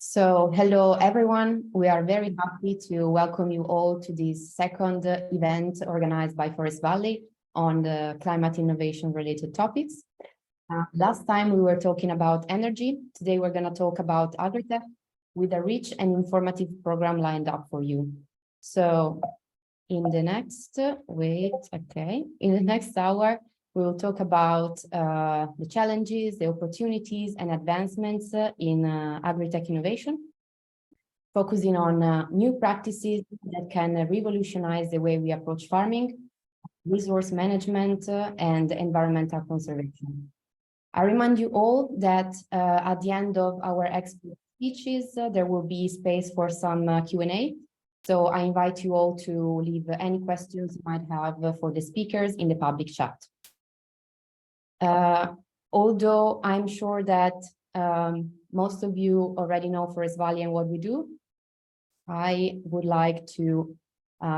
So hello, everyone. We are very happy to welcome you all to this second event organized by Forest Valley on the climate innovation related topics. Last time we were talking about energy. Today we're going to talk about Agritech with a rich and informative program lined up for you. So in the next, in the next hour, we will talk about the challenges, the opportunities and advancements in agri-tech innovation, focusing on new practices that can revolutionize the way we approach farming, resource management, and environmental conservation. I remind you all that at the end of our expert speeches, there will be space for some Q&A. So I invite you all to leave any questions you might have for the speakers in the public chat. Although I'm sure that most of you already know Forest Valley and what we do, I would like to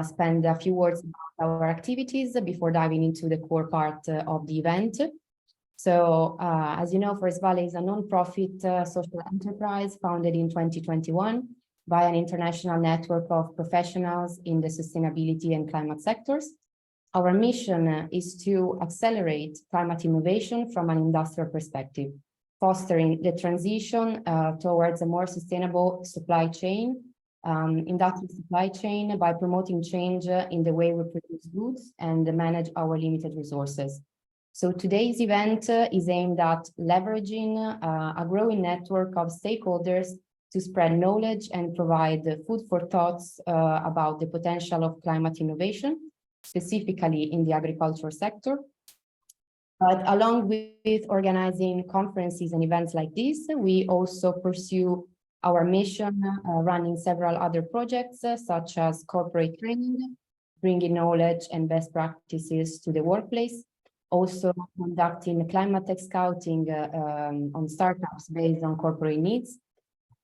spend a few words about our activities before diving into the core part of the event. So, as you know, Forest Valley is a non-profit social enterprise founded in 2021 by an international network of professionals in the sustainability and climate sectors. Our mission is to accelerate climate innovation from an industrial perspective, fostering the transition towards a more sustainable supply chain, industrial supply chain, by promoting change in the way we produce goods and manage our limited resources. So today's event is aimed at leveraging a growing network of stakeholders to spread knowledge and provide food for thoughts about the potential of climate innovation, specifically in the agriculture sector. But along with organizing conferences and events like this, we also pursue our mission, running several other projects, such as corporate training, bringing knowledge and best practices to the workplace, also conducting climate tech scouting on startups based on corporate needs.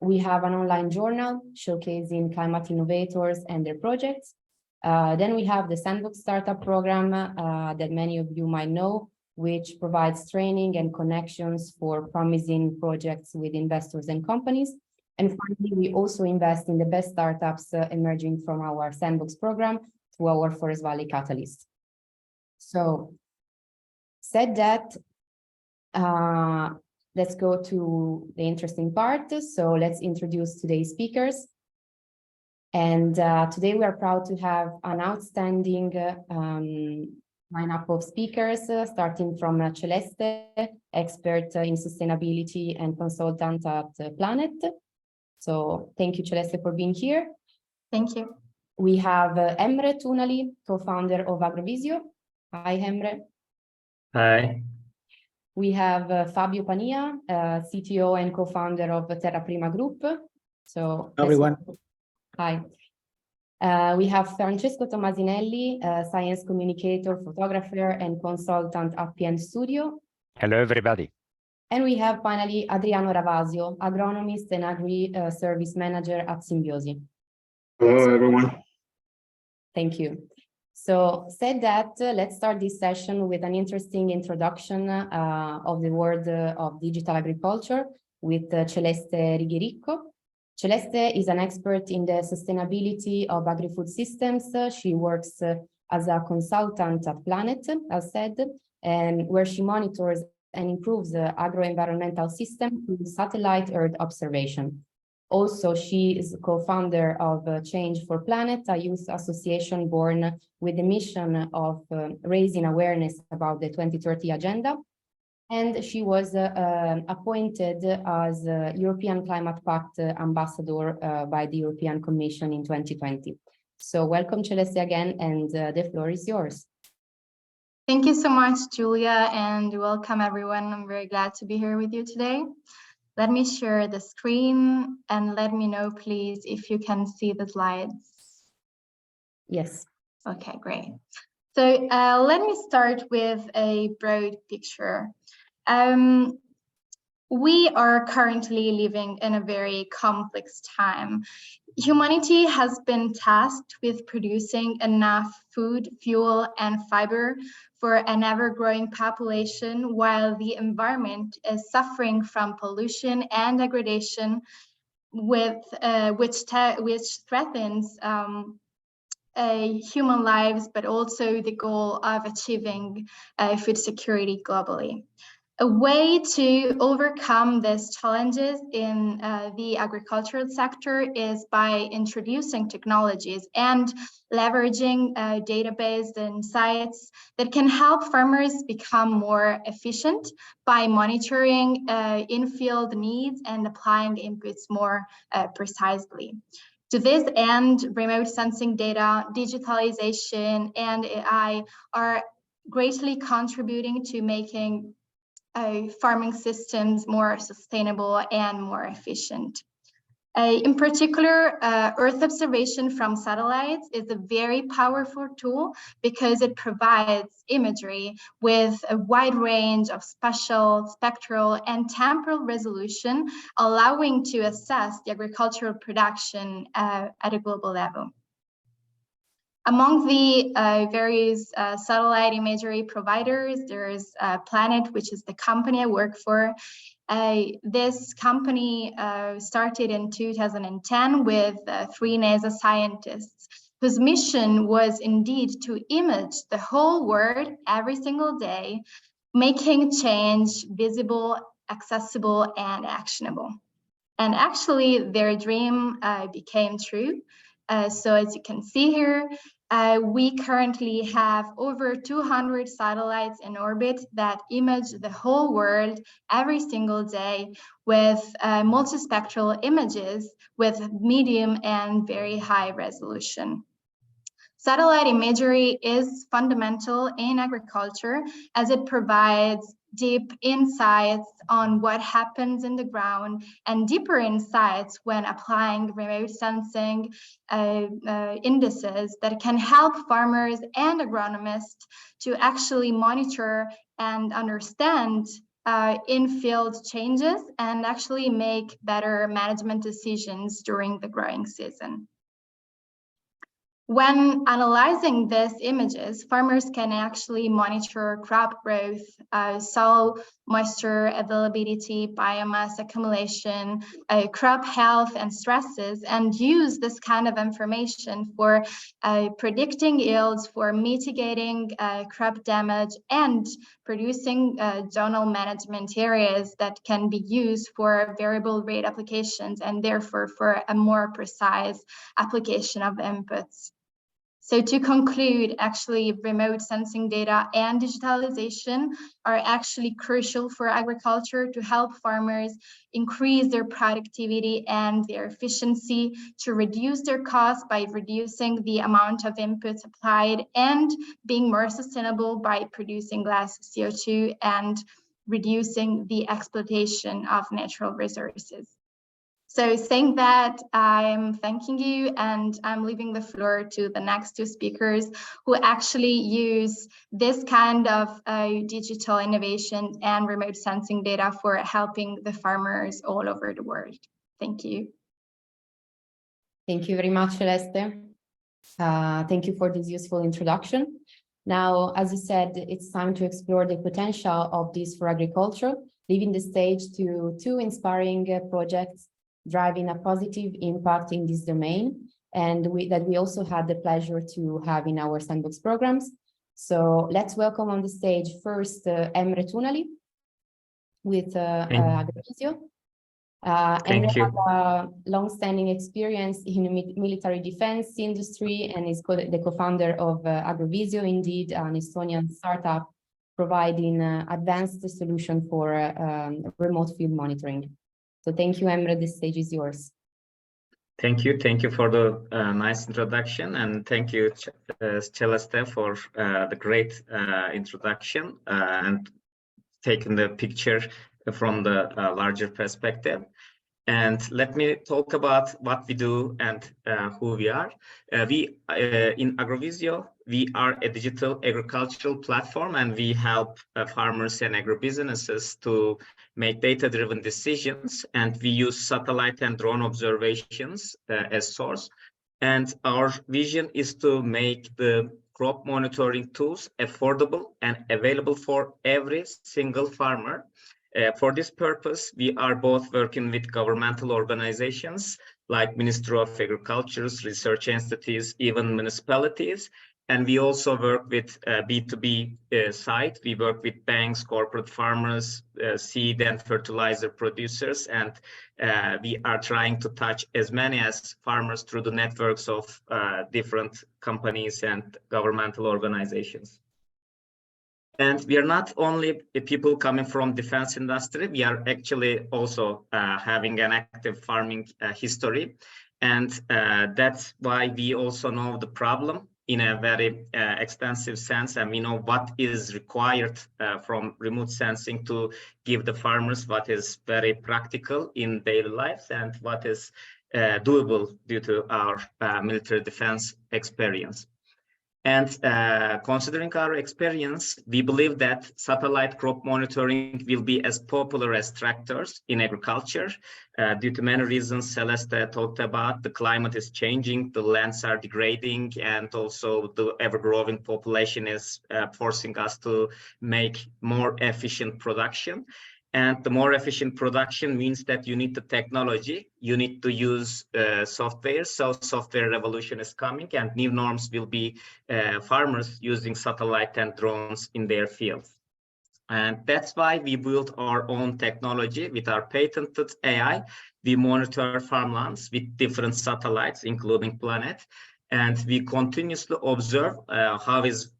We have an online journal showcasing climate innovators and their projects. Then we have the Sandbox Startup Program that many of you might know, which provides training and connections for promising projects with investors and companies. And finally, we also invest in the best startups emerging from our Sandbox program through our Forest Valley Catalyst. So, said that, let's go to the interesting part. So let's introduce today's speakers. And today we are proud to have an outstanding lineup of speakers, starting from Celeste, expert in sustainability and consultant at Planet. So thank you, Celeste, for being here. Thank you. We have Emre Tunali, co-founder of Agrovisio. Hi, Emre. Hi. We have Fabio Pania, CTO and co-founder of Terra Prima Group. So Everyone. Hi. We have Francesco Tomasinelli, science communicator, photographer, and consultant at PN Studio. Hello, everybody. And we have finally Adriano Ravasio, agronomist and agri-service manager at Symbiosi. Hello, everyone. Thank you. So, said that, let's start this session with an interesting introduction of the world of digital agriculture with Celeste Righericco. Celeste is an expert in the sustainability of agri-food systems. She works as a consultant at Planet, as said, and where she monitors and improves the agro-environmental system through satellite Earth observation. Also, she is co-founder of Change for Planet, a youth association born with the mission of raising awareness about the 2030 agenda. And she was appointed as European Climate Pact ambassador by the European Commission in 2020. So welcome, Celeste, again, and the floor is yours. Thank you so much, Julia, and welcome, everyone. I'm very glad to be here with you today. Let me share the screen and let me know, please, if you can see the slides. Yes. Okay, great. So let me start with a broad picture. We are currently living in a very complex time. Humanity has been tasked with producing enough food, fuel, and fiber for an ever-growing population, while the environment is suffering from pollution and degradation, which threatens human lives, but also the goal of achieving food security globally. A way to overcome these challenges in the agricultural sector is by introducing technologies and leveraging database insights that can help farmers become more efficient by monitoring in-field needs and applying inputs more precisely. To this end, remote sensing data, digitalization, and AI are greatly contributing to making farming systems more sustainable and more efficient. In particular, Earth observation from satellites is a very powerful tool because it provides imagery with a wide range of spatial, spectral, and temporal resolution, allowing to assess the agricultural production at a global level. Among the various satellite imagery providers, there's Planet, which is the company I work for. This company started in 2010 with 3 NASA scientists whose mission was indeed to image the whole world every single day, making change visible, accessible, and actionable. And actually, their dream became true. So as you can see here, we currently have over 200 satellites in orbit that image the whole world every single day with multispectral images with medium and very high resolution. Satellite imagery is fundamental in agriculture as it provides deep insights on what happens in the ground and deeper insights when applying remote sensing indices that can help farmers and agronomists to actually monitor and understand in-field changes and actually make better management decisions during the growing season. When analyzing these images, farmers can actually monitor crop growth, soil moisture availability, biomass accumulation, crop health and stresses, and use this kind of information for predicting yields, for mitigating crop damage, and producing zonal management areas that can be used for variable rate applications and therefore for a more precise application of inputs. So to conclude, actually, remote sensing data and digitalization are actually crucial for agriculture to help farmers increase their productivity and their efficiency, to reduce their costs by reducing the amount of inputs applied, and being more sustainable by producing less CO2 and reducing the exploitation of natural resources. So saying that, I'm thanking you and I'm leaving the floor to the next 2 speakers who actually use this kind of digital innovation and remote sensing data for helping the farmers all over the world. Thank you. Thank you very much, Celeste. Thank you for this useful introduction. Now, as you said, it's time to explore the potential of this for agriculture, leaving the stage to 2 inspiring projects driving a positive impact in this domain, and that we also had the pleasure to have in our sandbox programs. So let's welcome on the stage first Emre Tunali with Agrovisio. Emre has a long-standing experience in the military defense industry and is the co-founder of Agrovisio, indeed an Estonian startup providing advanced solution for remote field monitoring. So thank you, Emre, the stage is yours. Thank you for the nice introduction, and thank you, Celeste, for the great introduction and taking the picture from the larger perspective. And let me talk about what we do and who we are. In Agrovisio, we are a digital agricultural platform, and we help farmers and agribusinesses to make data-driven decisions. And we use satellite and drone observations as source. And our vision is to make the crop monitoring tools affordable and available for every single farmer. For this purpose, we are both working with governmental organizations like Ministry of Agriculture, research institutes, even municipalities. And we also work with B2B side. We work with banks, corporate farmers, seed and fertilizer producers, and we are trying to touch as many as farmers through the networks of different companies and governmental organizations. And we are not only people coming from defense industry, we are actually also having an active farming history. And that's why we also know the problem in a very extensive sense, and we know what is required from remote sensing to give the farmers what is very practical in daily lives and what is doable due to our military defense experience. And considering our experience, we believe that satellite crop monitoring will be as popular as tractors in agriculture due to many reasons Celeste talked about. The climate is changing, the lands are degrading, and also the ever-growing population is forcing us to make more efficient production. And the more efficient production means that you need the technology, you need to use software. So software revolution is coming, and new norms will be farmers using satellite and drones in their fields. And that's why we built our own technology with our patented AI. We monitor farmlands with different satellites, including Planet, and we continuously observe how is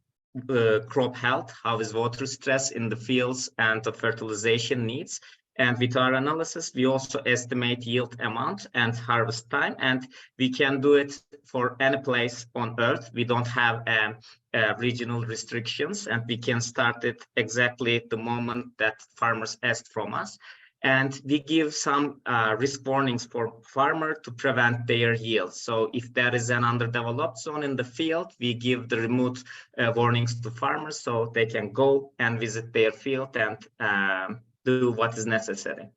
crop health, how is water stress in the fields and the fertilization needs. And with our analysis, we also estimate yield amount and harvest time, and we can do it for any place on Earth. We don't have regional restrictions, and we can start it exactly at the moment that farmers ask from us. And we give some risk warnings for farmer to prevent their yield. So if there is an underdeveloped zone in the field, we give the remote warnings to farmers so they can go and visit their field and do what is necessary.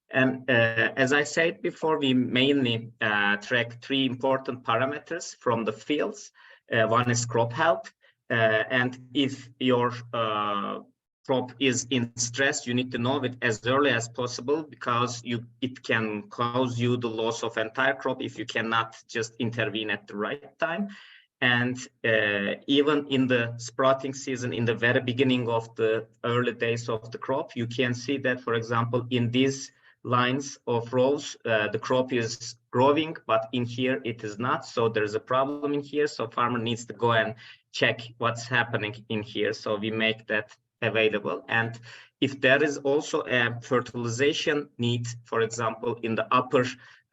And as I said before, we mainly track three important parameters from the fields. One is crop health. And if your crop is in stress, you need to know it as early as possible, because it can cause you the loss of entire crop if you cannot just intervene at the right time. And even in the sprouting season, in the very beginning of the early days of the crop, you can see that, for example, in these lines of rows, the crop is growing, but in here it is not. So there's a problem in here. So farmer needs to go and check what's happening in here. So we make that available. And if there is also a fertilization need, for example, in the upper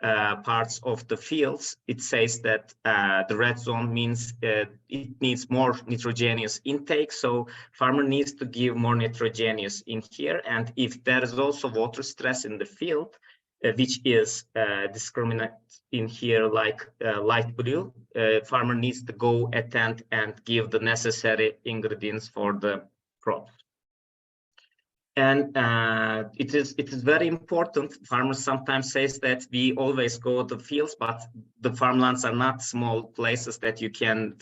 parts of the fields, it says that the red zone means it needs more nitrogenous intake. So farmer needs to give more nitrogenous in here. And if there is also water stress in the field, which is discriminate in here like light blue, farmer needs to go attend and give the necessary ingredients for the crop. And it is very important. Farmers sometimes say that we always go to the fields, but the farmlands are not small places that you can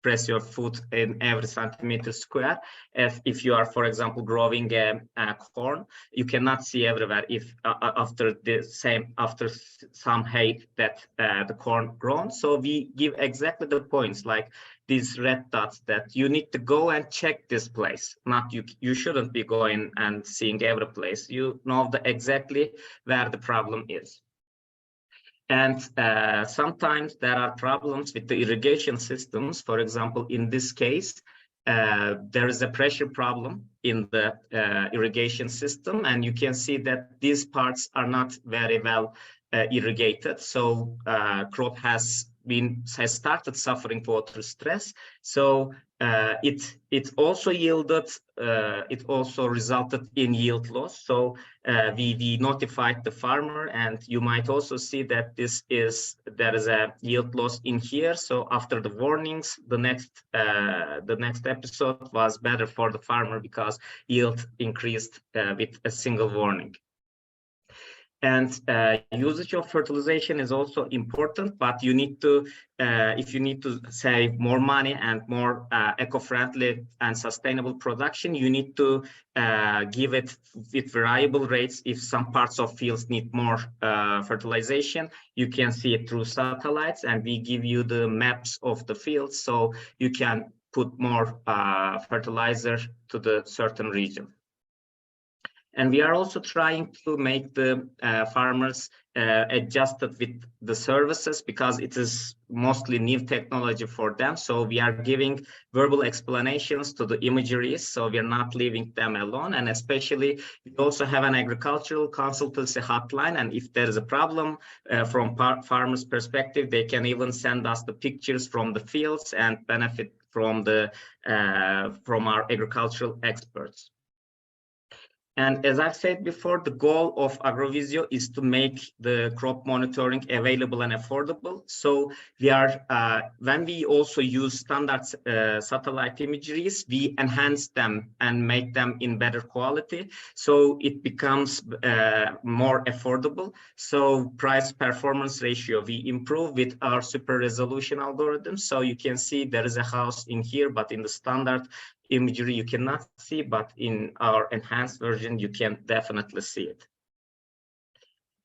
press your foot in every centimeter square. If you are, for example, growing corn, you cannot see everywhere if after some height that the corn grown. So we give exactly the points, like these red dots, that you need to go and check this place. Not you shouldn't be going and seeing every place. You know exactly where the problem is. And sometimes there are problems with the irrigation systems. For example, in this case, there is a pressure problem in the irrigation system, and you can see that these parts are not very well irrigated. So crop has started suffering water stress. So it also yielded, it also resulted in yield loss. So we notified the farmer, and you might also see that there is a yield loss in here. So after the warnings, the next episode was better for the farmer because yield increased with a single warning. And usage of fertilization is also important, but you need to, if you need to save more money and more eco-friendly and sustainable production, you need to give it with variable rates. If some parts of fields need more fertilization, you can see it through satellites, and we give you the maps of the fields, so you can put more fertilizer to the certain region. And we are also trying to make the farmers adjusted with the services, because it is mostly new technology for them. So we are giving verbal explanations to the imageries, so we are not leaving them alone. And especially, we also have an agricultural consultancy hotline. And if there is a problem from farmers' perspective, they can even send us the pictures from the fields and benefit from the from our agricultural experts. And as I've said before, the goal of Agrovisio is to make the crop monitoring available and affordable. So we are, when we also use standard satellite imageries, we enhance them and make them in better quality. So it becomes more affordable. So price performance ratio, we improve with our super resolution algorithm. So you can see there is a house in here, but in the standard imagery you cannot see, but in our enhanced version you can definitely see it.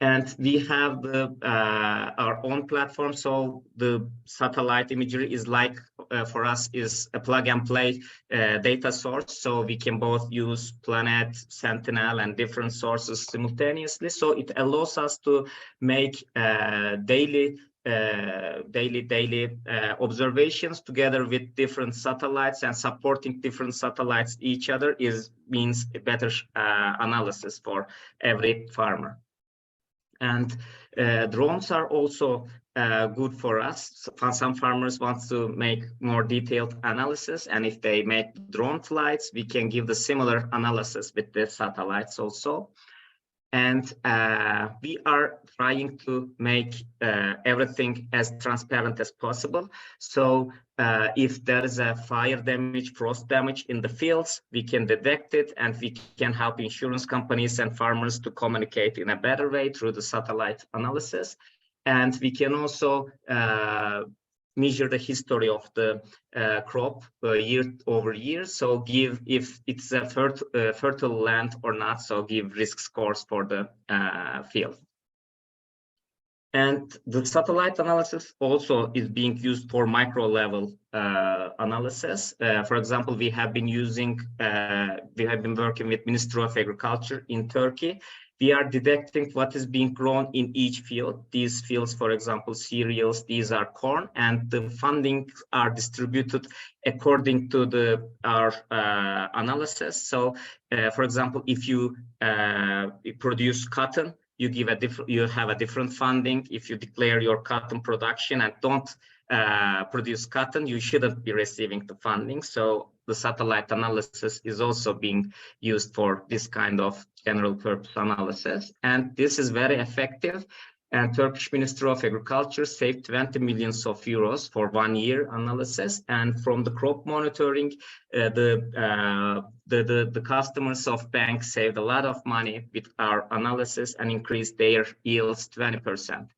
And we have the our own platform, so the satellite imagery is like for us is a plug and play data source, so we can both use Planet, Sentinel, and different sources simultaneously. So it allows us to make daily observations together with different satellites, and supporting different satellites each other means a better analysis for every farmer. And drones are also good for us. Some farmers want to make more detailed analysis, and if they make drone flights, we can give the similar analysis with the satellites also. And we are trying to make everything as transparent as possible. So if there is a fire damage, frost damage in the fields, we can detect it, and we can help insurance companies and farmers to communicate in a better way through the satellite analysis. And we can also measure the history of the crop year over year. So give if it's a fertile land or not, so give risk scores for the field. And the satellite analysis also is being used for micro level analysis. For example, we have been working with Ministry of Agriculture in Turkey. We are detecting what is being grown in each field. These fields, for example, cereals, these are corn, and the funding are distributed according to our analysis. So, for example, if you produce cotton, you have a different funding. If you declare your cotton production and don't produce cotton, you shouldn't be receiving the funding. So the satellite analysis is also being used for this kind of general purpose analysis. And this is very effective. And Turkish Ministry of Agriculture saved 20 million euros for 1 year analysis. And from the crop monitoring, the customers of banks saved a lot of money with our analysis and increased their yields 20%.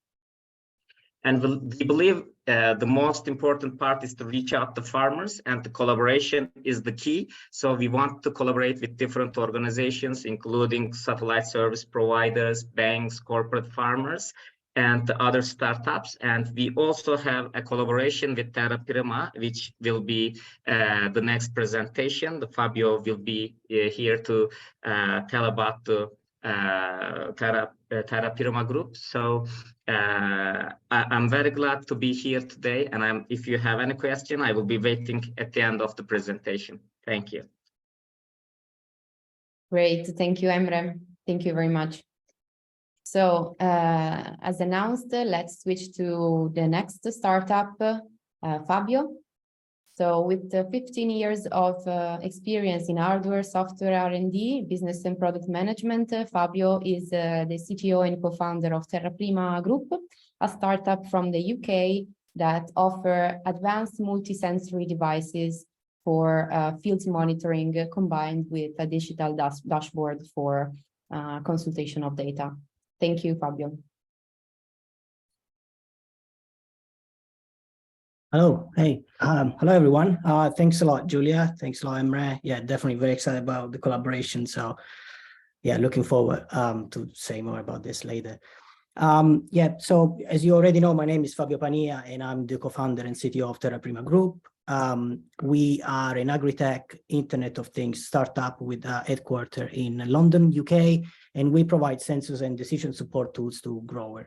And we believe the most important part is to reach out to farmers, and the collaboration is the key. So we want to collaborate with different organizations, including satellite service providers, banks, corporate farmers, and the other startups. And we also have a collaboration with Terra Prima, which will be the next presentation. Fabio will be here to tell about the Terra Prima group. So I'm very glad to be here today, and if you have any question, I will be waiting at the end of the presentation. Thank you. Great, thank you, Emre. Thank you very much. So as announced, let's switch to the next startup, Fabio. So with 15 years of experience in hardware, software R&D, business and product management, Fabio is the CTO and co-founder of Terra Prima Group, a startup from the UK that offer advanced multi-sensory devices for field monitoring combined with a digital dashboard for consultation of data. Thank you, Fabio. Hello, hey, hello everyone. Thanks a lot, Julia. Thanks a lot, Emre. Yeah, definitely very excited about the collaboration. So yeah, looking forward to say more about this later. Yeah, so as you already know, my name is Fabio Pania and I'm the co-founder and CTO of Terra Prima Group. We are an Agritech Internet of Things startup with a headquarters in London, UK, and we provide sensors and decision support tools to growers.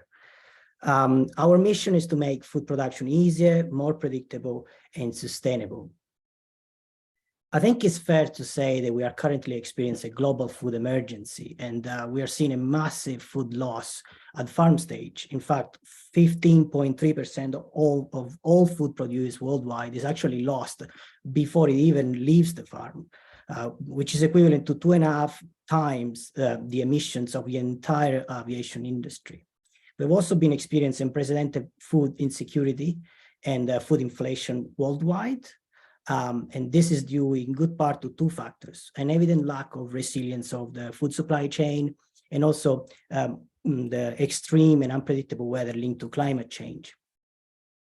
Our mission is to make food production easier, more predictable, and sustainable. I think it's fair to say that we are currently experiencing a global food emergency, and we are seeing a massive food loss at farm stage. In fact, 15.3% of all food produced worldwide is actually lost before it even leaves the farm, which is equivalent to 2.5 times the emissions of the entire aviation industry. We've also been experiencing unprecedented food insecurity and food inflation worldwide. And this is due in good part to two factors: an evident lack of resilience of the food supply chain, and also the extreme and unpredictable weather linked to climate change.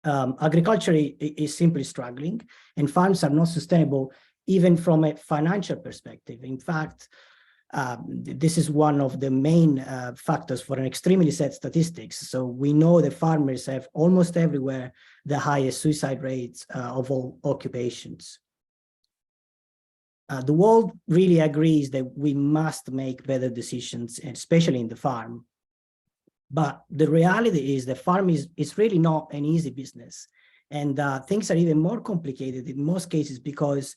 Agriculture is simply struggling, and farms are not sustainable even from a financial perspective. In fact, this is one of the main factors for an extremely sad statistics. So we know that farmers have almost everywhere the highest suicide rates of all occupations. The world really agrees that we must make better decisions, especially in the farm. But the reality is that farming is really not an easy business. And things are even more complicated in most cases because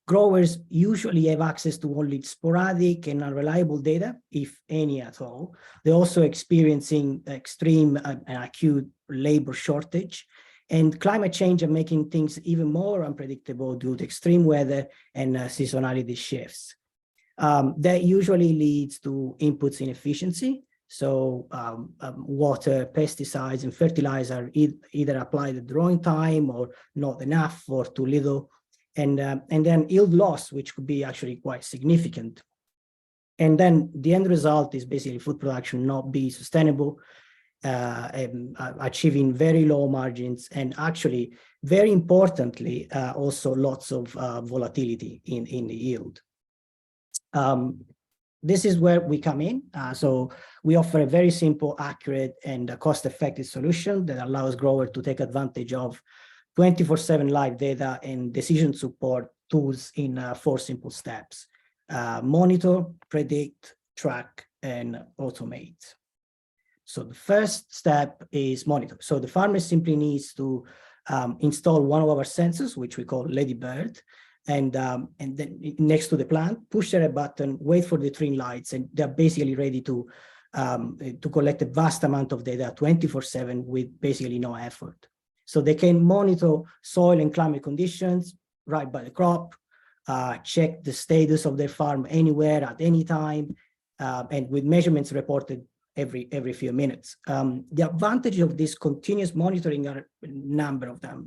growers usually have access to only sporadic and unreliable data, if any at all. They're also experiencing extreme and acute labor shortage, and climate change are making things even more unpredictable due to extreme weather and seasonality shifts. That usually leads to inputs inefficiency. So water, pesticides, and fertilizer are either applied at the wrong time or not enough or too little. And then yield loss, which could be actually quite significant. And then the end result is basically food production not be sustainable, achieving very low margins, and actually, very importantly, also lots of volatility in the yield. This is where we come in. So we offer a very simple, accurate, and cost-effective solution that allows growers to take advantage of 24/7 live data and decision support tools in 4 simple steps: monitor, predict, track, and automate. So the first step is monitor. So the farmer simply needs to install one of our sensors, which we call Ladybird, and then next to the plant, push a button, wait for the 3 lights, and they're basically ready to collect a vast amount of data 24/7 with basically no effort. So they can monitor soil and climate conditions right by the crop, check the status of their farm anywhere at any time, and with measurements reported every few minutes. The advantage of this continuous monitoring are a number of them.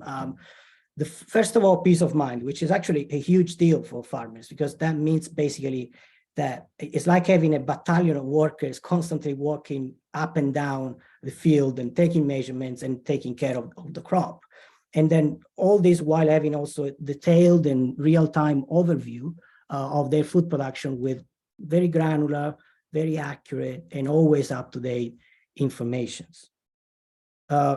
First of all, peace of mind, which is actually a huge deal for farmers, because that means basically that it's like having a battalion of workers constantly walking up and down the field and taking measurements and taking care of the crop. And then all this while having also detailed and real-time overview of their food production with very granular, very accurate, and always up-to-date information.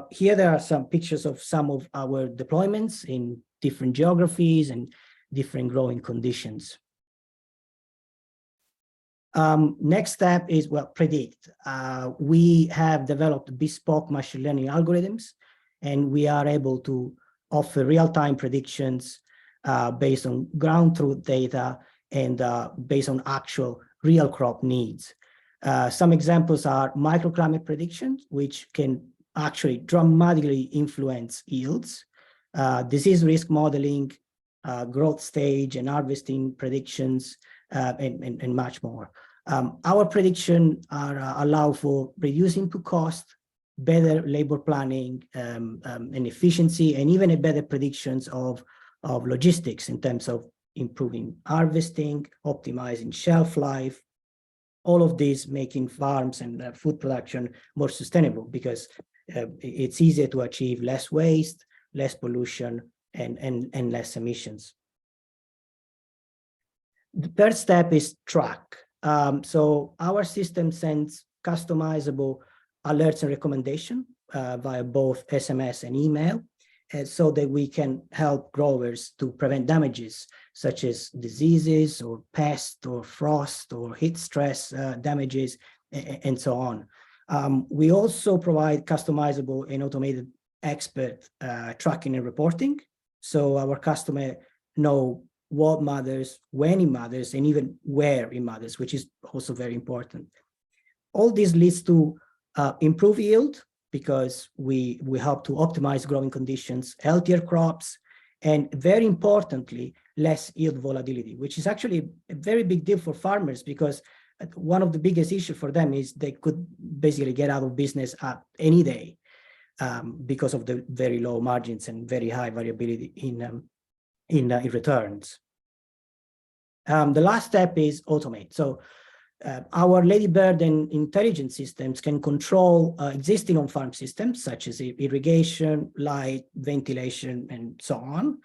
Here there are some pictures of some of our deployments in different geographies and different growing conditions. Next step is, well, predict. We have developed bespoke machine learning algorithms, and we are able to offer real-time predictions based on ground truth data and based on actual real crop needs. Some examples are microclimate predictions, which can actually dramatically influence yields, disease risk modeling, growth stage and harvesting predictions, and much more. Our prediction allow for reduced input cost, better labor planning, and efficiency, and even a better predictions of logistics in terms of improving harvesting, optimizing shelf life, all of this making farms and food production more sustainable, because it's easier to achieve less waste, less pollution, and less emissions. The third step is track. So our system sends customizable alerts and recommendation via both SMS and email, so that we can help growers to prevent damages such as diseases or pest or frost or heat stress damages, and so on. We also provide customizable and automated expert tracking and reporting, so our customer know what matters, when it matters, and even where it matters, which is also very important. All this leads to improved yield, because we help to optimize growing conditions, healthier crops, and very importantly, less yield volatility, which is actually a very big deal for farmers, because one of the biggest issues for them is they could basically get out of business at any day because of the very low margins and very high variability in returns. The last step is automate. So our Ladybird and intelligent systems can control existing on-farm systems such as irrigation, light, ventilation, and so on.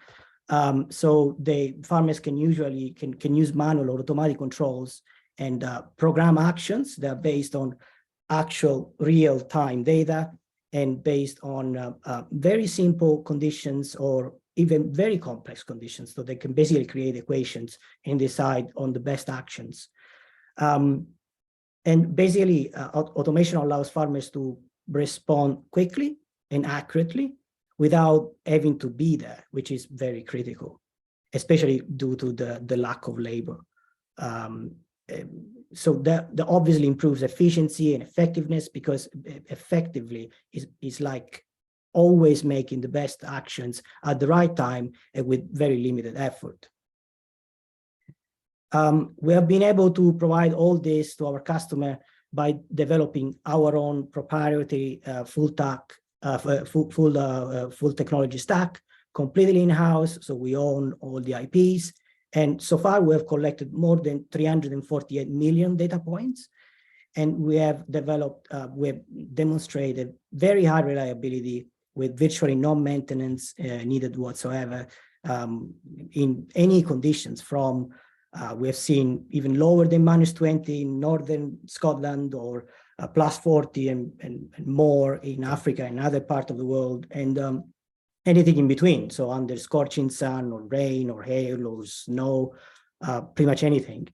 So the farmers can usually can use manual or automatic controls and program actions that are based on actual real-time data and based on very simple conditions or even very complex conditions. So they can basically create equations and decide on the best actions. And basically, automation allows farmers to respond quickly and accurately without having to be there, which is very critical, especially due to the lack of labor. So that obviously improves efficiency and effectiveness, because effectively is like always making the best actions at the right time and with very limited effort. We have been able to provide all this to our customer by developing our own proprietary full technology stack, completely in-house. So we own all the IPs. And so far we have collected more than 348 million data points. And we have developed, we have demonstrated very high reliability with virtually no maintenance needed whatsoever in any conditions. From we have seen even lower than -20 in northern Scotland, or +40 and more in Africa and other parts of the world, and anything in between. So under scorching sun or rain or hail or snow, pretty much anything.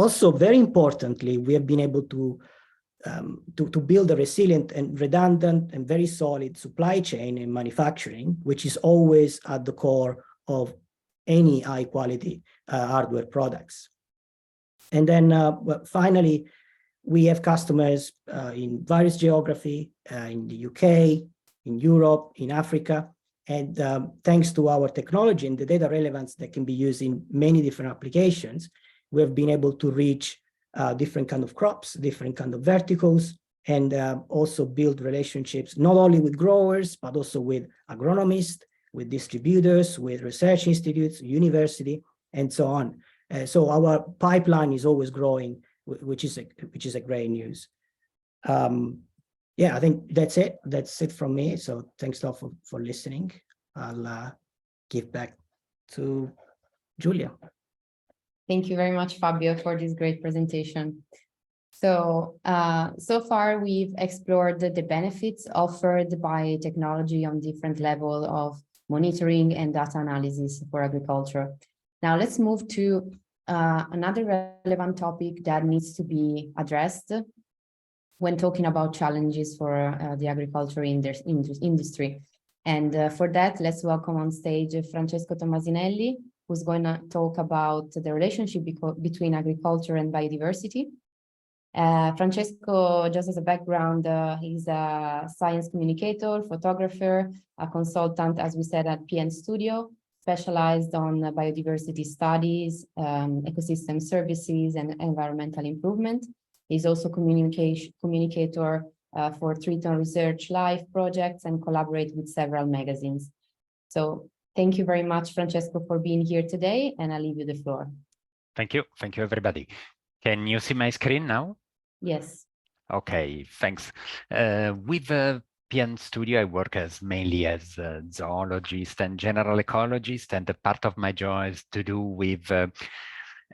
Also, very importantly, we have been able to build a resilient and redundant and very solid supply chain in manufacturing, which is always at the core of any high quality hardware products. And then finally, we have customers in various geography, in the UK, in Europe, in Africa. And thanks to our technology and the data relevance that can be used in many different applications, we have been able to reach different kind of crops, different kind of verticals, and also build relationships, not only with growers, but also with agronomists, with distributors, with research institutes, university, and so on. So our pipeline is always growing, which is a great news. Yeah, I think that's it. That's it from me. So thanks a lot for listening. I'll give back to Giulia. Thank you very much, Fabio, for this great presentation. So, so far we've explored the benefits offered by technology on different levels of monitoring and data analysis for agriculture. Now let's move to another relevant topic that needs to be addressed when talking about challenges for the agriculture industry. And for that, let's welcome on stage Francesco Tommasinelli, who's going to talk about the relationship between agriculture and biodiversity. Francesco, just as a background, he's a science communicator, photographer, a consultant, as we said, at PN Studio, specialized on biodiversity studies, ecosystem services, and environmental improvement. He's also communicator for Triton Research Life projects and collaborates with several magazines. So thank you very much, Francesco, for being here today, and I'll leave you the floor. Thank you. Thank you, everybody. Can you see my screen now? Yes. Okay, thanks. With PN Studio, I work mainly as a zoologist and general ecologist, and a part of my job is to do with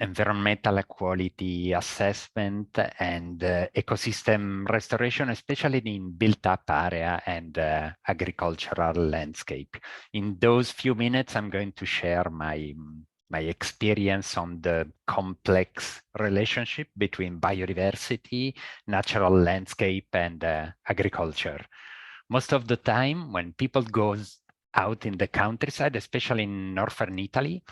environmental quality assessment and ecosystem restoration, especially in built-up area and agricultural landscape. In those few minutes, I'm going to share my experience on the complex relationship between biodiversity, natural landscape, and agriculture. Most of the time, when people goes out in the countryside, especially in northern Italy,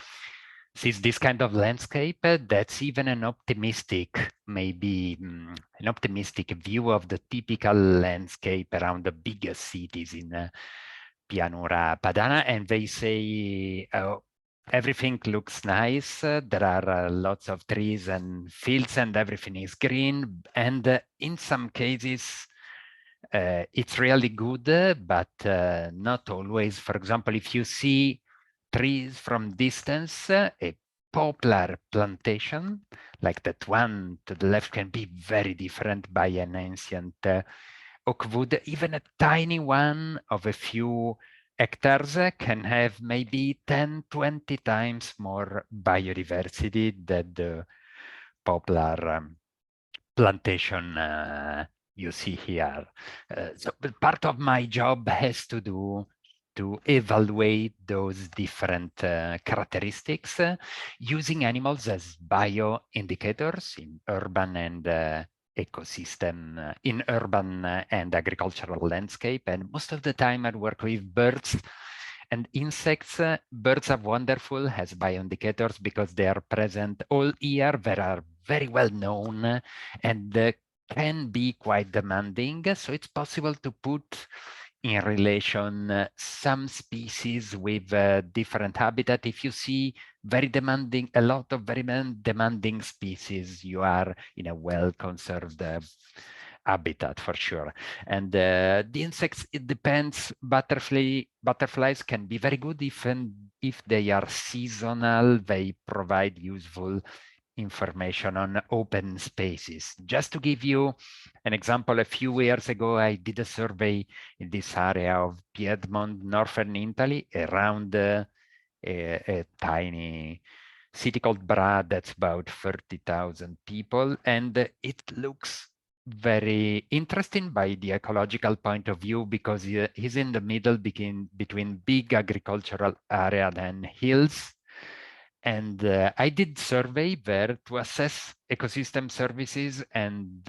sees this kind of landscape, that's even an optimistic, maybe an optimistic view of the typical landscape around the biggest cities in Pianura Padana, and they say, oh, everything looks nice. There are lots of trees and fields and everything is green. And in some cases, it's really good, but not always. For example, if you see trees from distance, a poplar plantation, like that one to the left, can be very different by an ancient oak wood. Even a tiny one of a few hectares can have maybe 10, 20 times more biodiversity than the poplar plantation you see here. So part of my job has to do to evaluate those different characteristics using animals as bioindicators in urban and ecosystem, in urban and agricultural landscape. And most of the time I work with birds and insects. Birds are wonderful as bioindicators because they are present all year. They are very well known and can be quite demanding. So it's possible to put in relation some species with different habitat. If you see a lot of very demanding species, you are in a well-conserved habitat for sure. And the insects, it depends. Butterflies can be very good if they are seasonal. They provide useful information on open spaces. Just to give you an example, a few years ago, I did a survey in this area of Piedmont, northern Italy, around a tiny city called Bra, that's about 30,000 people, and it looks very interesting by the ecological point of view because he's in the middle between big agricultural area and hills. And I did survey there to assess ecosystem services and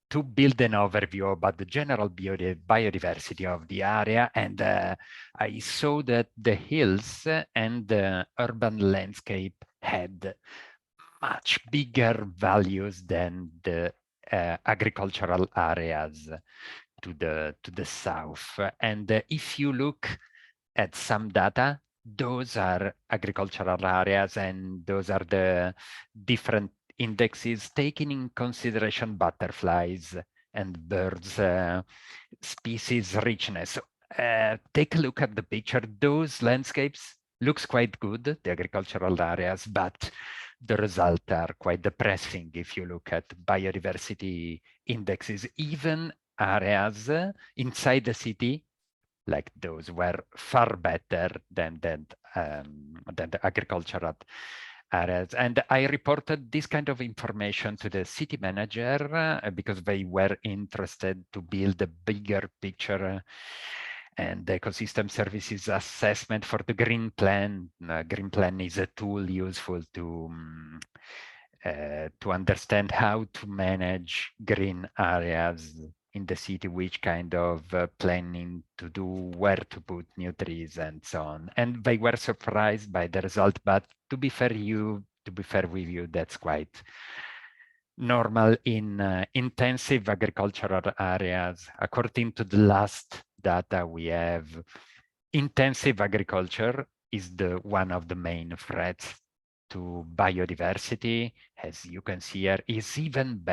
to build an overview about the general biodiversity of the area. And I saw that the hills and the urban landscape had much bigger values than the agricultural areas to the south. And if you look at some data, those are agricultural areas, and those are the different indexes taking in consideration butterflies and birds species richness. Take a look at the picture. Those landscapes looks quite good, the agricultural areas, but the results are quite depressing if you look at biodiversity indexes. Even areas inside the city, like those, were far better than the agricultural areas. And I reported this kind of information to the city manager because they were interested to build a bigger picture and the ecosystem services assessment for the green plan. Green plan is a tool useful to understand how to manage green areas in the city, which kind of planning to do, where to put new trees, and so on. And they were surprised by the result. But to be fair with you, that's quite normal in intensive agricultural areas. According to the last data we have, intensive agriculture is one of the main threats to biodiversity. As you can see here, is even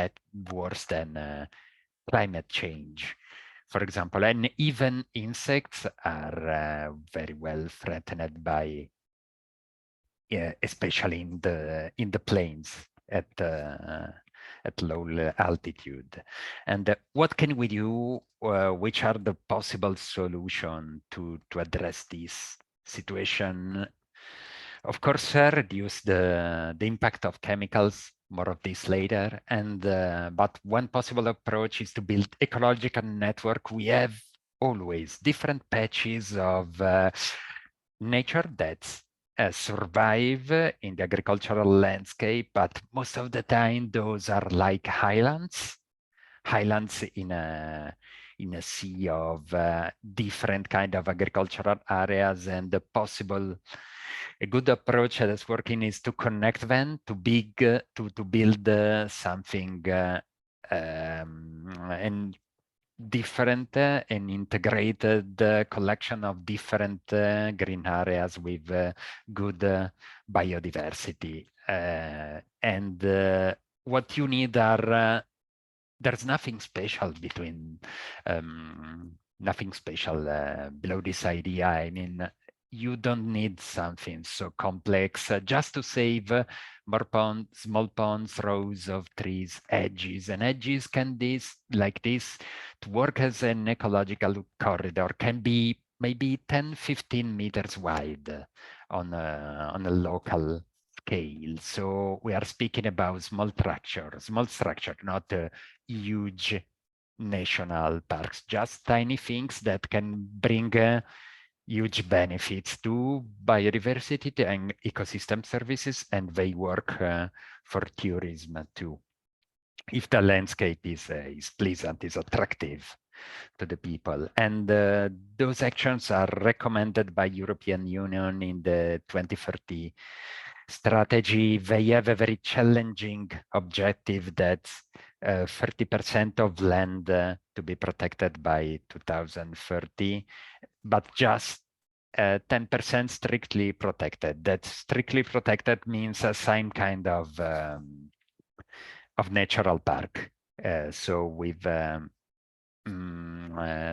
worse than climate change, for example. And even insects are very well threatened by, especially in the plains at low altitude. And what can we do? Which are the possible solutions to address this situation? Of course, reduce the impact of chemicals. More of this later. And but one possible approach is to build ecological network. We have always different patches of nature that survive in the agricultural landscape, but most of the time those are like highlands in a sea of different kind of agricultural areas. And the possible a good approach that's working is to connect them to build something and different and integrated collection of different green areas with good biodiversity. And what you need are there's nothing special between nothing special below this idea. I mean, you don't need something so complex just to save more ponds, small ponds, rows of trees, edges. And edges can like this to work as an ecological corridor can be maybe 10, 15 meters wide on a local scale. So we are speaking about small structure, not huge national parks, just tiny things that can bring huge benefits to biodiversity and ecosystem services, and they work for tourism too. If the landscape is pleasant, is attractive to the people. And those actions are recommended by European Union in the 2030 strategy. They have a very challenging objective that 30% of land to be protected by 2030, but just 10% strictly protected. That strictly protected means a same kind of natural park. So with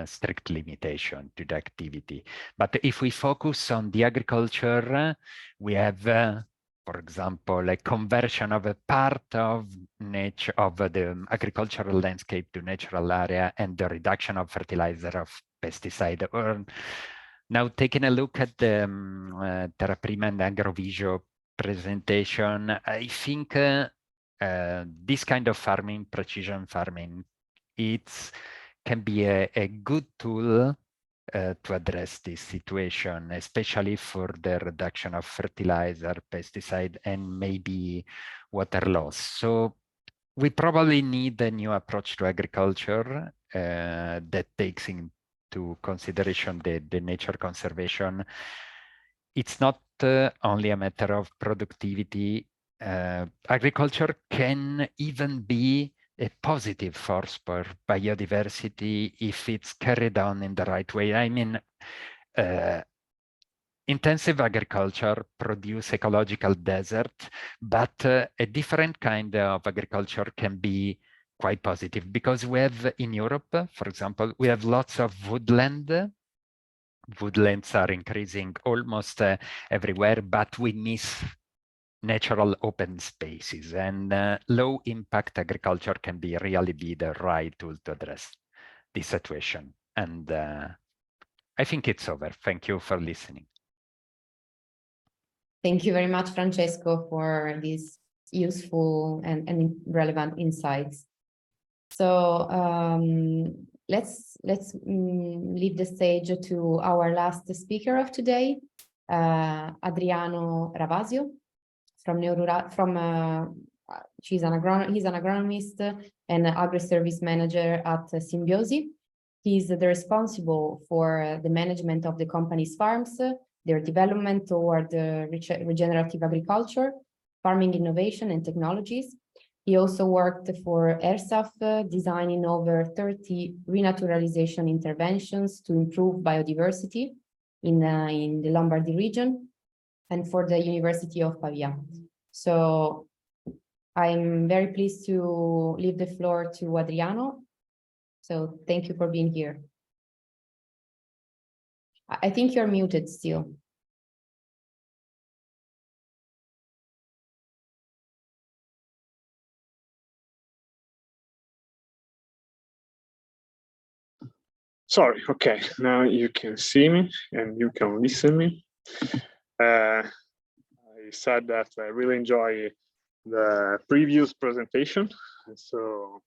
strict limitation to the activity. But if we focus on the agriculture, we have, for example, a conversion of a part of nature of the agricultural landscape to natural area, and the reduction of fertilizer, of pesticide. Or now taking a look at the Terra Prima and Agrovisio presentation, I think this kind of farming, precision farming, can be a good tool to address this situation, especially for the reduction of fertilizer, pesticide, and maybe water loss. So we probably need a new approach to agriculture that takes into consideration the nature conservation. It's not only a matter of productivity. Agriculture can even be a positive force for biodiversity if it's carried on in the right way. I mean, intensive agriculture produce ecological desert, but a different kind of agriculture can be quite positive, because we have in Europe, for example, we have lots of woodland. Woodlands are increasing almost everywhere, but we miss natural open spaces, and low impact agriculture can really be the right tool to address this situation. And I think it's over. Thank you for listening. Thank you very much, Francesco, for these useful and relevant insights. So let's leave the stage to our last speaker of today, Adriano Ravasio. He's an agronomist and agri-service manager at Symbiosi. He's the responsible for the management of the company's farms, their development toward regenerative agriculture, farming innovation and technologies. He also worked for ERSAF, designing over 30 renaturalization interventions to improve biodiversity in the Lombardy region, and for the University of Pavia. So I'm very pleased to leave the floor to Adriano. So thank you for being here. I think you're muted still. Sorry, okay, now you can see me and you can listen me. I said that I really enjoy the previous presentation. So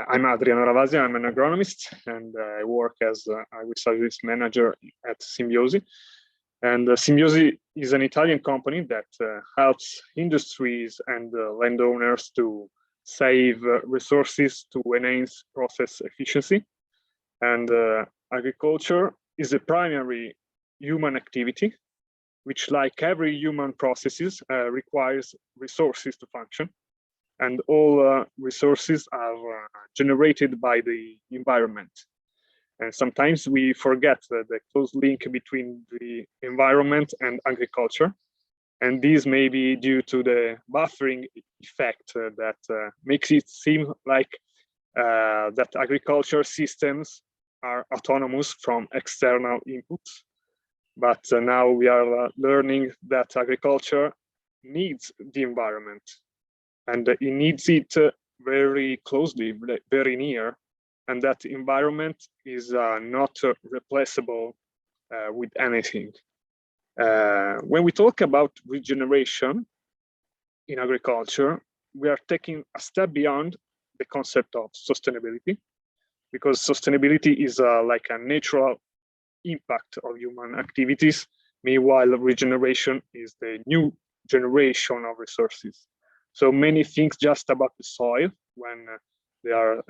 I'm Adriano Ravasi, I'm an agronomist, and I work as agri-service manager at Symbiosi. And Symbiosi is an Italian company that helps industries and landowners to save resources to enhance process efficiency. And agriculture is a primary human activity, which, like every human processes, requires resources to function. And all resources are generated by the environment. And sometimes we forget the close link between the environment and agriculture. And this may be due to the buffering effect that makes it seem like that agriculture systems are autonomous from external inputs. But now we are learning that agriculture needs the environment, and it needs it very closely, very near, and that environment is not replaceable with anything. When we talk about regeneration in agriculture, we are taking a step beyond the concept of sustainability, because sustainability is like a natural impact of human activities. Meanwhile, regeneration is the new generation of resources. So many think just about the soil when they are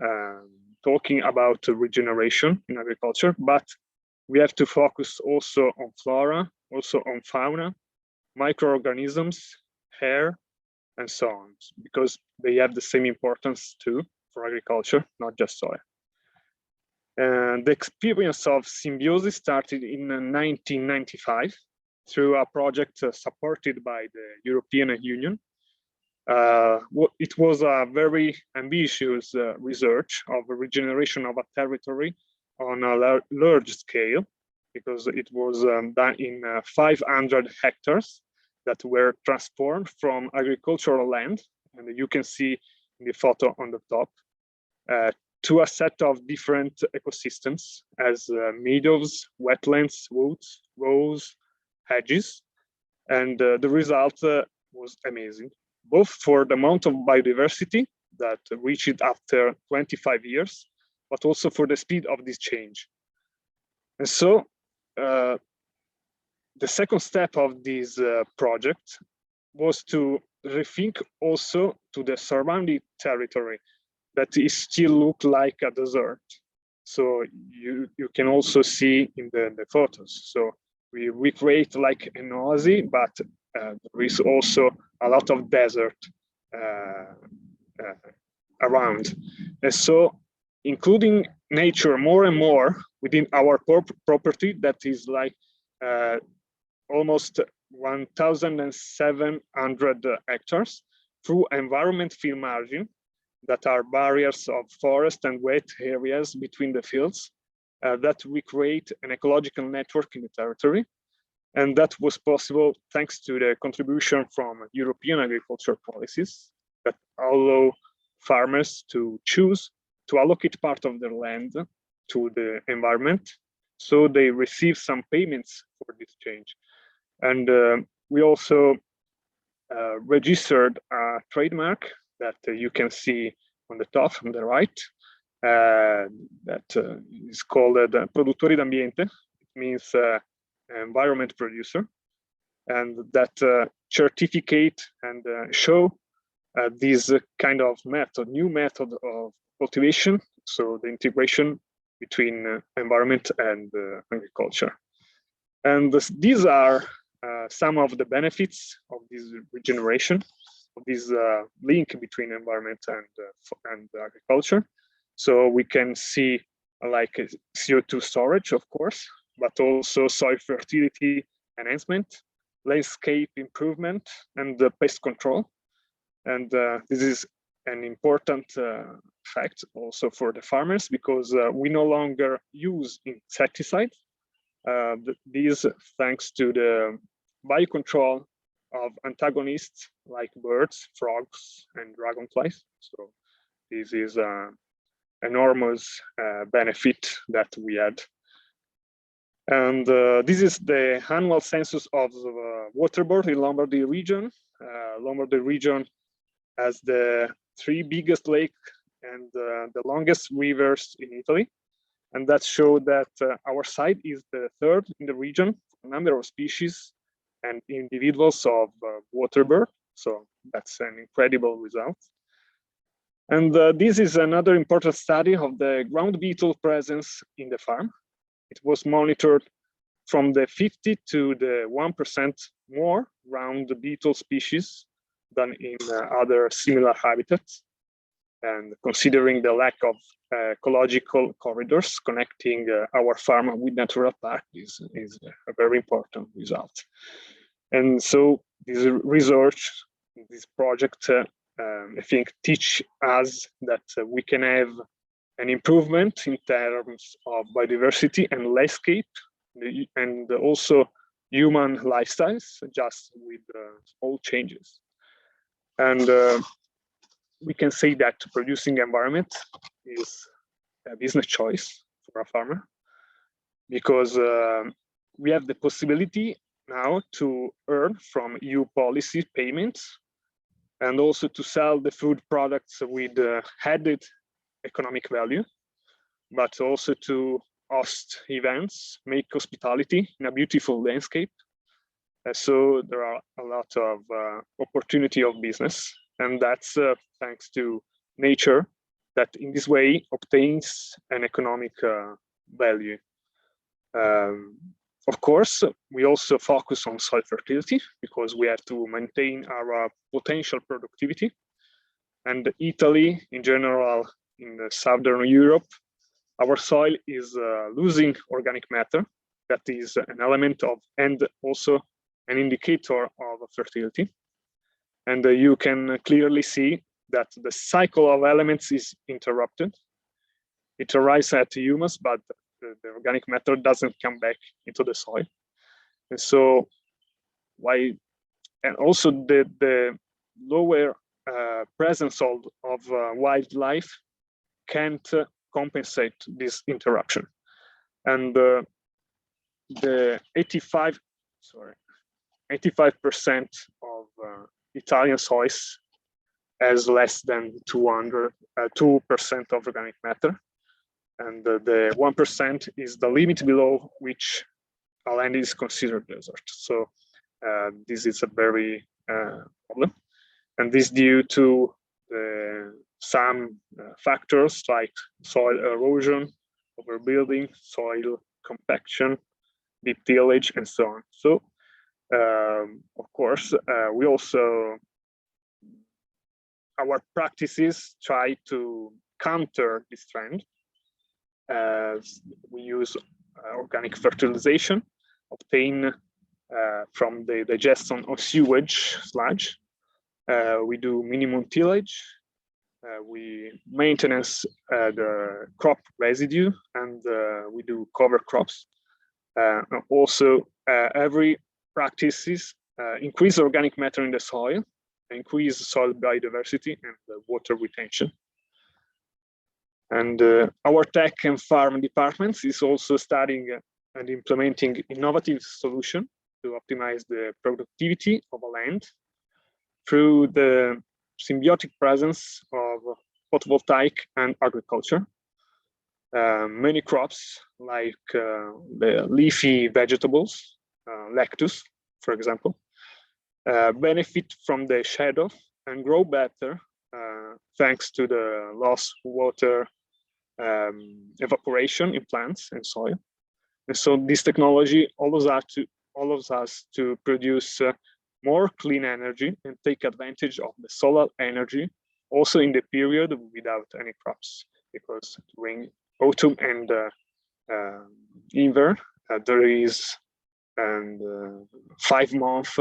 talking about regeneration in agriculture, but we have to focus also on flora, also on fauna, microorganisms, air, and so on, because they have the same importance too for agriculture, not just soil. And the experience of Symbiosis started in 1995 through a project supported by the European Union. It was a very ambitious research of regeneration of a territory on a large scale, because it was done in 500 hectares that were transformed from agricultural land, and you can see in the photo on the top, to a set of different ecosystems as meadows, wetlands, woods, rows, hedges. And the result was amazing, both for the amount of biodiversity that reached after 25 years, but also for the speed of this change. And so the second step of this project was to rethink also to the surrounding territory that is still look like a desert. So you can also see in the photos. So we recreate like an oasis, but there is also a lot of desert around. And so including nature more and more within our property, that is like almost 1,700 hectares, through environment field margin, that are barriers of forest and wet areas between the fields, that we create an ecological network in the territory. And that was possible thanks to the contribution from European agriculture policies that allow farmers to choose to allocate part of their land to the environment. So they receive some payments for this change. And we also registered a trademark that you can see on the top, on the right, that is called Produttori d'Ambiente. It means environment producer, and that certificate and show this kind of method, new method of cultivation, so the integration between environment and agriculture. And these are some of the benefits of this regeneration, of this link between environment and agriculture. So we can see like CO2 storage, of course, but also soil fertility enhancement, landscape improvement, and pest control. And this is an important fact also for the farmers, because we no longer use insecticides. These thanks to the biocontrol of antagonists like birds, frogs, and dragonflies. So this is enormous benefit that we had. And this is the annual census of the waterborne in Lombardy region. Lombardy region has the 3 biggest lakes and the longest rivers in Italy. And that showed that our site is the 3rd in the region, number of species and individuals of waterbird. So that's an incredible result. And this is another important study of the ground beetle presence in the farm. It was monitored from the 50 to the 1% more ground beetle species than in other similar habitats. And considering the lack of ecological corridors connecting our farm with natural park, this is a very important result. And so this research, this project, I think teach us that we can have an improvement in terms of biodiversity and landscape, and also human lifestyles, just with small changes. And we can say that producing environment is a business choice for a farmer, because we have the possibility now to earn from EU policy payments, and also to sell the food products with added economic value, but also to host events, make hospitality in a beautiful landscape. So there are a lot of opportunity of business, and that's thanks to nature that in this way obtains an economic value. Of course, we also focus on soil fertility because we have to maintain our potential productivity. And Italy, in general, in Southern Europe, our soil is losing organic matter. That is an element of, and also an indicator of fertility. And you can clearly see that the cycle of elements is interrupted. It arrives at humus, but the organic matter doesn't come back into the soil. And so and also the lower presence of wildlife can't compensate this interruption. And the 85% of Italian soils has less than 2% of organic matter. And the 1% is the limit below which a land is considered desert. So this is a very problem. And this due to some factors like soil erosion, overbuilding, soil compaction, deep tillage, and so on. So, of course, we also, our practices try to counter this trend. We use organic fertilization obtained from the digestion of sewage sludge. We do minimum tillage. We maintenance the crop residue, and we do cover crops. Also, every practices increase organic matter in the soil, increase soil biodiversity and water retention. And our tech and farm departments is also studying and implementing innovative solutions to optimize the productivity of a land through the symbiotic presence of photovoltaic and agriculture. Many crops like the leafy vegetables, lettuce, for example, benefit from the shadow and grow better thanks to the loss water evaporation in plants and soil. And so this technology allows us to produce more clean energy and take advantage of the solar energy also in the period without any crops, because during autumn and winter there is 5 months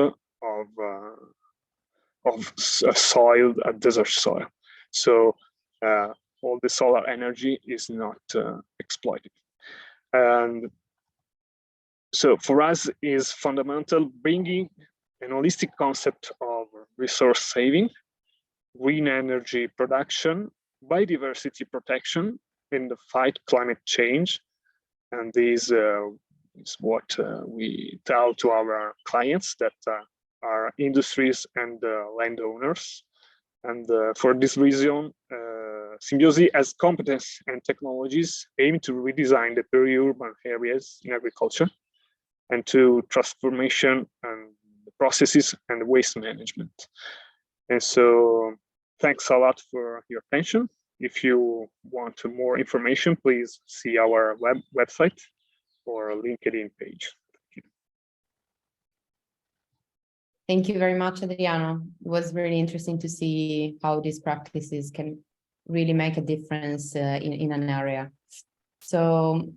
of soil, desert soil. So all the solar energy is not exploited. And so for us is fundamental bringing an holistic concept of resource saving, green energy production, biodiversity protection, in the fight climate change. And this is what we tell to our clients, that are industries and landowners. And for this reason, Symbiosi as competence and technologies aim to redesign the peri-urban areas in agriculture and to transformation and processes and waste management. And so thanks a lot for your attention. If you want more information, please see our website or LinkedIn page. Thank you very much, Adriano. It was really interesting to see how these practices can really make a difference in an area. So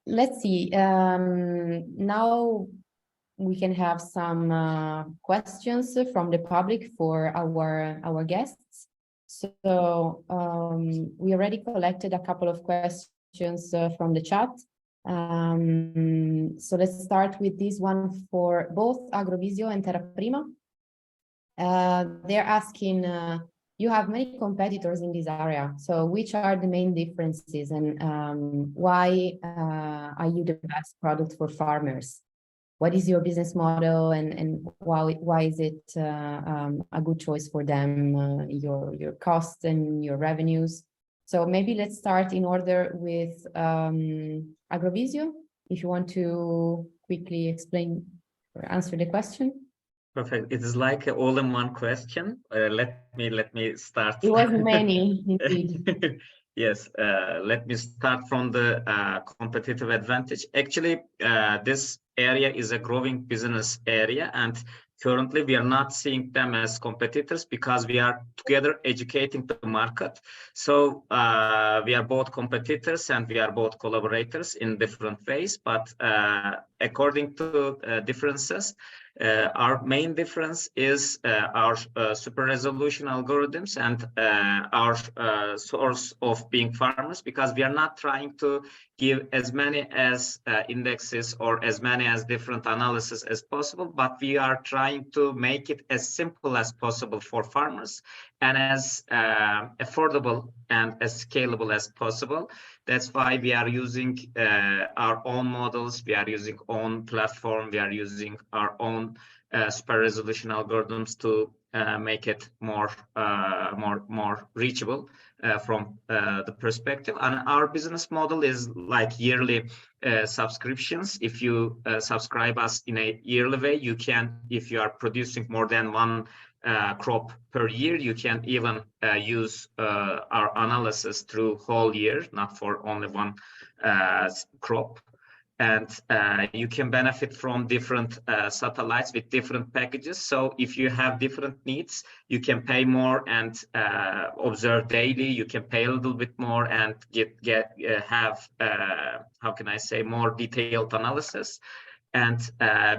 let's see. Now we can have some questions from the public for our guests. So we already collected a couple of questions from the chat. So let's start with this one for both Agrovisio and Terra Prima. They're asking, you have many competitors in this area, so which are the main differences, and why are you the best product for farmers? What is your business model, and why is it a good choice for them, your costs and your revenues? So maybe let's start in order with Agrovisio, if you want to quickly explain or answer the question. Perfect. It is like an all-in-one question. Let me start. It was many, indeed. Yes, let me start from the competitive advantage. Actually, this area is a growing business area, and currently we are not seeing them as competitors because we are together educating the market. So we are both competitors and we are both collaborators in different ways, but according to differences, our main difference is our super resolution algorithms and our source of being farmers, because we are not trying to give as many as indexes or as many as different analysis as possible, but we are trying to make it as simple as possible for farmers and as affordable and as scalable as possible. That's why we are using our own models, we are using own platform, we are using our own super resolution algorithms to make it more reachable from the perspective. And our business model is like yearly subscriptions. If you subscribe us in a yearly way, you can, if you are producing more than one crop per year, you can even use our analysis through whole year, not for only one crop. And you can benefit from different satellites with different packages. So if you have different needs, you can pay more and observe daily. You can pay a little bit more and have how can I say, more detailed analysis. And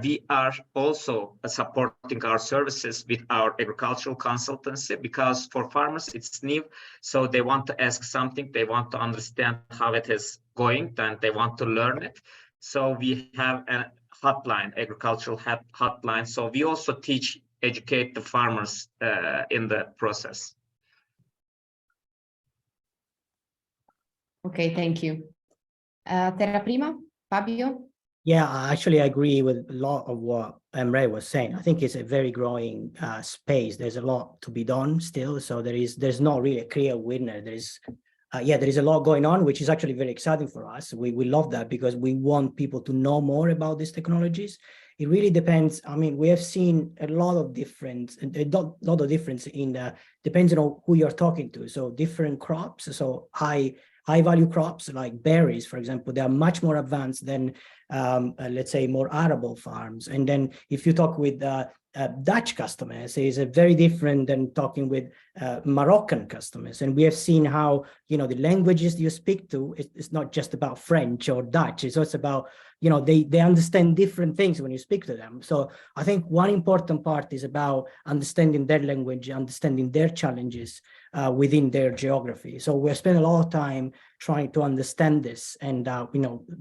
we are also supporting our services with our agricultural consultancy, because for farmers it's new, so they want to ask something, they want to understand how it is going, and they want to learn it. So we have a hotline, agricultural hotline. So we also educate the farmers in the process. Okay, thank you. Terra Prima, Fabio? Yeah, I actually agree with a lot of what Emre was saying. I think it's a very growing space. There's a lot to be done still. So there's not really a clear winner. There is a lot going on, which is actually very exciting for us. We love that because we want people to know more about these technologies. It really depends. I mean, we have seen a lot of difference in depends on who you're talking to. So different crops, so high value crops like berries, for example, they are much more advanced than let's say more arable farms. And then if you talk with Dutch customers, it's very different than talking with Moroccan customers. And we have seen how, the languages you speak to, it's not just about French or Dutch. It's also about, they understand different things when you speak to them. So I think one important part is about understanding their language, understanding their challenges within their geography. So we're spending a lot of time trying to understand this and,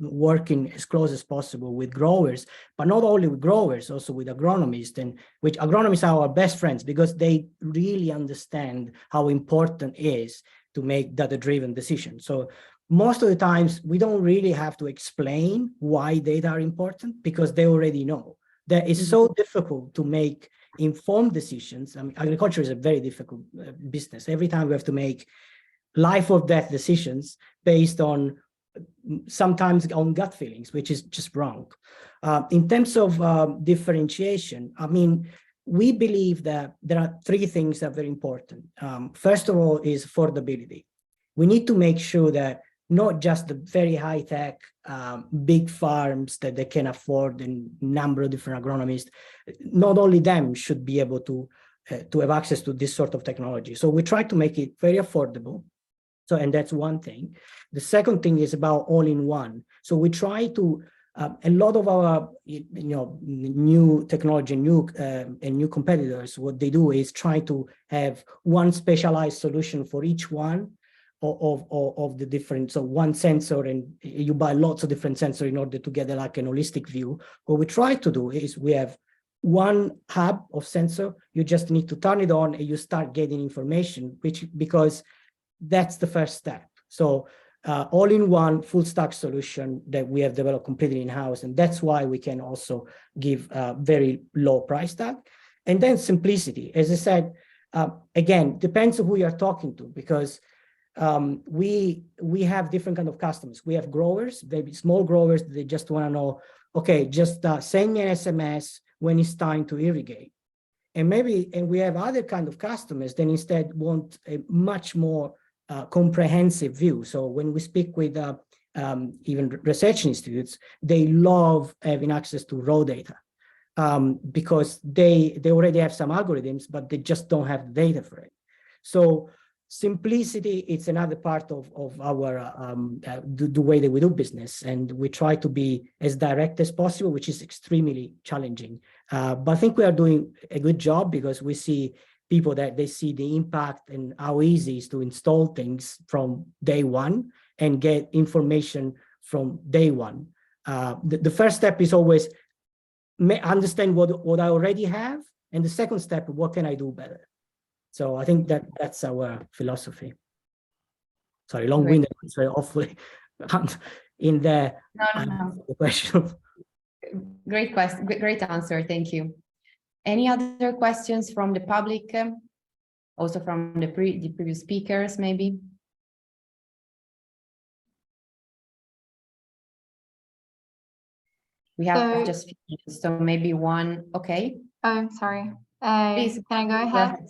working as close as possible with growers, but not only with growers, also with agronomists, and which agronomists are our best friends because they really understand how important it is to make data-driven decisions. So most of the times we don't really have to explain why data are important because they already know. That is so difficult to make informed decisions. I mean, agriculture is a very difficult business. Every time we have to make life or death decisions based on sometimes on gut feelings, which is just wrong. In terms of differentiation, I mean, we believe that there are three things that are very important. First of all is affordability. We need to make sure that not just the very high-tech big farms that they can afford and number of different agronomists, not only them should be able to have access to this sort of technology. So we try to make it very affordable. So, and that's one thing. The second thing is about all-in-one. So we try to, a lot of our, new technology, new competitors, what they do is try to have one specialized solution for each one of the different, so one sensor, and you buy lots of different sensors in order to get like an holistic view. What we try to do is we have one hub of sensor, you just need to turn it on and you start getting information, because that's the first step. So all-in-one full stack solution that we have developed completely in-house, and that's why we can also give a very low price tag. And then simplicity, as I said, again, depends on who you're talking to, because we have different kind of customers. We have growers, maybe small growers, they just want to know, okay, just send me an SMS when it's time to irrigate. And we have other kind of customers that instead want a much more comprehensive view. So when we speak with even research institutes, they love having access to raw data because they already have some algorithms, but they just don't have the data for it. So simplicity, it's another part of our the way that we do business, and we try to be as direct as possible, which is extremely challenging. But I think we are doing a good job, because we see people that they see the impact and how easy it is to install things from day one and get information from day one. The first step is always understand what I already have, and the second step, what can I do better? So I think that's our philosophy. Sorry, long-winded, so hopefully in the question. Great question, great answer, thank you. Any other questions from the public? Also from the previous speakers, maybe? We have just finished, so maybe one, okay. Oh, sorry. Please, can I go ahead?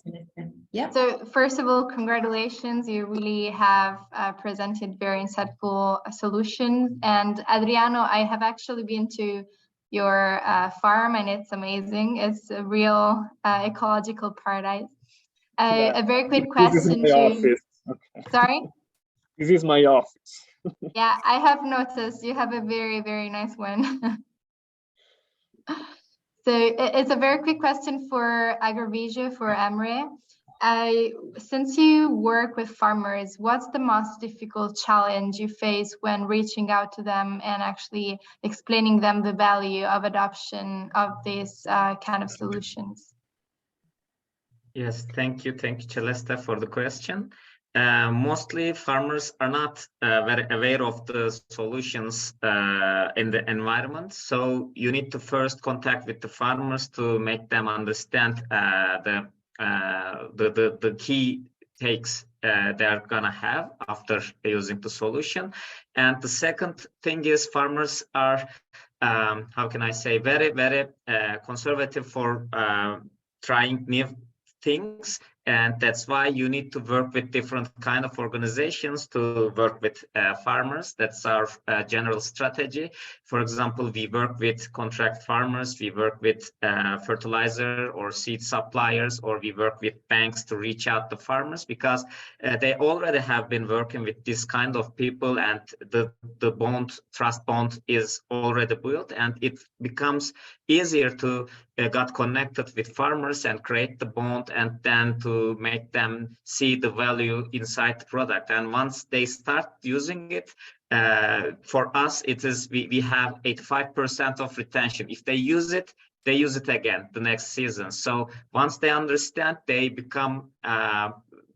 Yeah. So first of all, congratulations. You really have presented very insightful solutions. And Adriano, I have actually been to your farm, and it's amazing. It's a real ecological paradise. A very quick question This is my office. Okay. Sorry? This is my office. Yeah, I have noticed you have a very, very nice one. So it's a very quick question for Agritech, for Emre. Since you work with farmers, what's the most difficult challenge you face when reaching out to them and actually explaining them the value of adoption of these kind of solutions? Yes, thank you, Celeste, for the question. Mostly farmers are not very aware of the solutions in the environment. So you need to first contact with the farmers to make them understand the key takes they're gonna have after using the solution. And the second thing is farmers are, how can I say, very, very conservative for trying new things, and that's why you need to work with different kind of organizations to work with farmers. That's our general strategy. For example, we work with contract farmers, we work with fertilizer or seed suppliers, or we work with banks to reach out to farmers, because they already have been working with this kind of people, and the trust bond is already built, and it becomes easier to get connected with farmers and create the bond, and then to make them see the value inside the product. And once they start using it, for us, it is we have 85% of retention. If they use it again the next season. So once they understand, they become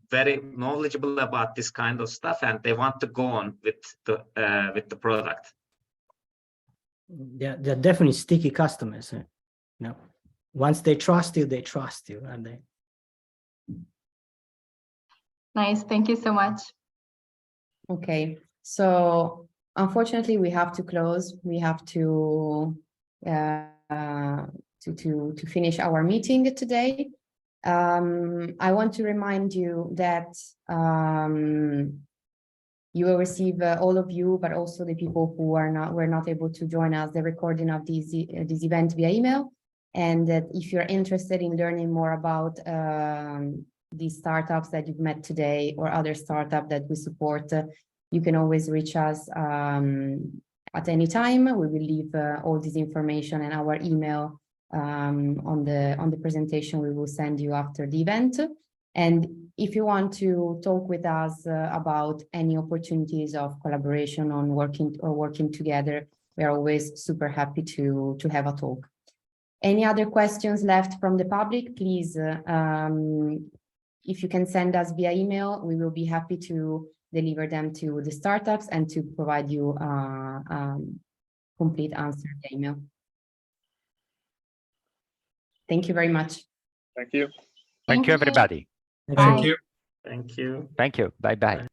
very knowledgeable about this kind of stuff, and they want to go on with the product. They're definitely sticky customers. You know, once they trust you, and they. Nice, thank you so much. Okay, so unfortunately we have to close. We have to finish our meeting today. I want to remind you that you will receive, all of you, but also the people who were not able to join us, the recording of this event via email. And that if you're interested in learning more about these startups that you've met today or other startup that we support, you can always reach us at any time. We will leave all this information and our email on the presentation we will send you after the event. And if you want to talk with us about any opportunities of collaboration on working together, we are always super happy to have a talk. Any other questions left from the public, please, if you can send us via email, we will be happy to deliver them to the startups and to provide you complete answer via email. Thank you very much. Thank you. Thank you, everybody. Thank you. Thank you. Thank you. Bye-bye.